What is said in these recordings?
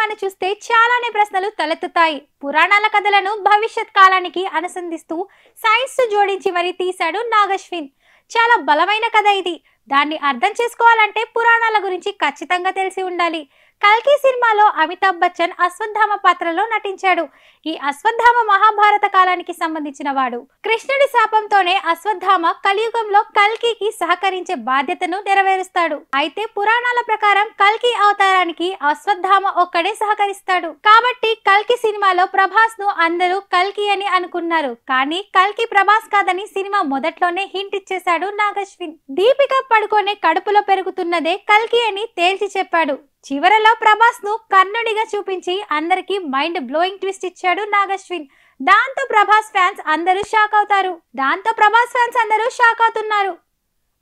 సినిమాను చూస్తే చాలానే ప్రశ్నలు తలెత్తుతాయి. పురాణాల కథలను భవిష్యత్ కాలానికి అనుసంధిస్తూ సైన్స్ జోడించి మరీ తీశాడు నాగశ్విన్. చాలా బలమైన కథ ఇది. దాన్ని అర్థం చేసుకోవాలంటే పురాణాల గురించి ఖచ్చితంగా తెలిసి ఉండాలి. కల్కి సినిమాలో అమితాబ్ బచ్చన్ అశ్వత్థామ పాత్రలో నటించాడు. ఈ అశ్వత్థామ మహాభారత కాలానికి సంబంధించిన వాడు. కృష్ణుడి శాపంతోనే అశ్వత్థామ కలియుగంలో కల్కికి సహకరించే బాధ్యతను నెరవేరుస్తాడు. అయితే పురాణాల ప్రకారం కల్కి అవతారానికి అశ్వత్థామ ఒక్కడే సహకరిస్తాడు. కాబట్టి కల్కి సినిమాలో ప్రభాస్ ను అందరూ కల్కి అని అనుకున్నారు. కానీ కల్కి ప్రభాస్ కాదని సినిమా మొదట్లోనే హింట్ ఇచ్చేశాడు నాగశ్విన్. దీపిక పడుకోనే కడుపులో పెరుగుతున్నదే కల్కి అని తేల్చి చెప్పాడు. చివరలో ప్రభాస్ ను కర్ణుడిగా చూపించి అందరికి మైండ్ బ్లోయింగ్ ట్విస్ట్ ఇచ్చాడు నాగశ్విన్. దాంతో ప్రభాస్ ఫ్యాన్స్ అందరూ షాక్ అవుతున్నారు.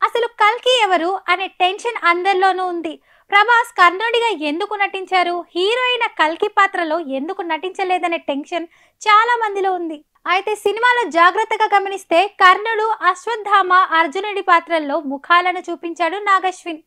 అసలు కల్కి ఎవరు అనే టెన్షన్ అందరిలోనూ ఉంది. ప్రభాస్ కర్ణుడిగా ఎందుకు నటించారు, హీరోయిన్ కల్కి పాత్రలో ఎందుకు నటించలేదనే టెన్షన్ చాలా మందిలో ఉంది. అయితే సినిమాలో జాగ్రత్తగా గమనిస్తే కర్ణుడు, అశ్వత్థామ, అర్జునుడి పాత్రల్లో ముఖాలను చూపించాడు నాగశ్విన్.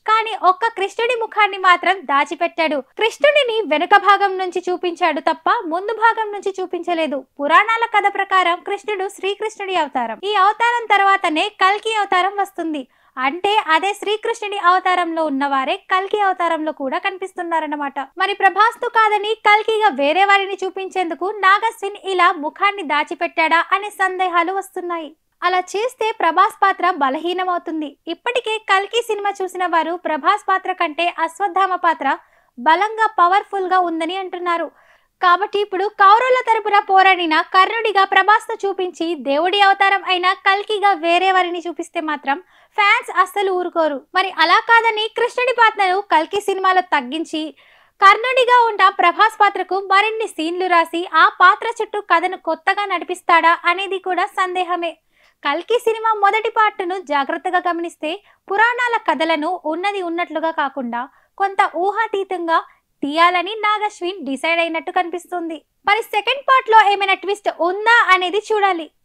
కానీ ఒక్క కృష్ణుడి ముఖాన్ని మాత్రం దాచిపెట్టాడు. కృష్ణుడిని వెనుక భాగం నుంచి చూపించాడు తప్ప ముందు భాగం నుంచి చూపించలేదు. పురాణాల కథ ప్రకారం కృష్ణుడు శ్రీకృష్ణుడి అవతారం. ఈ అవతారం తర్వాతనే కల్కి అవతారం వస్తుంది. అంటే అదే శ్రీకృష్ణుడి అవతారంలో ఉన్నవారే కల్కి అవతారంలో కూడా కనిపిస్తున్నారన్నమాట. మరి ప్రభాస్ తో కాదని కల్కిగా వేరే వారిని చూపించేందుకు నాగశ్విన్ ఇలా ముఖాన్ని దాచిపెట్టాడా అనే సందేహాలు వస్తున్నాయి. అలా చేస్తే ప్రభాస్ పాత్ర బలహీనమవుతుంది. ఇప్పటికే కల్కి సినిమా చూసిన వారు ప్రభాస్ పాత్ర కంటే అశ్వత్థామ పాత్ర బలంగా పవర్ఫుల్ గా ఉందని అంటున్నారు. కాబట్టి ఇప్పుడు కౌరవుల తరపున పోరాడిన కర్ణుడిగా ప్రభాస్ ను చూపించి దేవుడి అవతారం అయిన కల్కిగా వేరే వారిని చూపిస్తే మాత్రం ఫ్యాన్స్ అస్సలు ఊరుకోరు. మరి అలా కాదని కృష్ణుడి పాత్రను కల్కి సినిమాలో తగ్గించి కర్ణుడిగా ఉన్న ప్రభాస్ పాత్రకు మరిన్ని సీన్లు రాసి ఆ పాత్ర చుట్టూ కథను కొత్తగా నడిపిస్తాడా అనేది కూడా సందేహమే. కల్కి సినిమా మొదటి పార్టును జాగ్రత్తగా గమనిస్తే పురాణాల కథలను ఉన్నది ఉన్నట్లుగా కాకుండా కొంత ఊహాతీతంగా తీయాలని నాగశ్విన్ డిసైడ్ అయినట్టు కనిపిస్తుంది. మరి సెకండ్ పార్ట్ లో ఏమైనా ట్విస్ట్ ఉందా అనేది చూడాలి.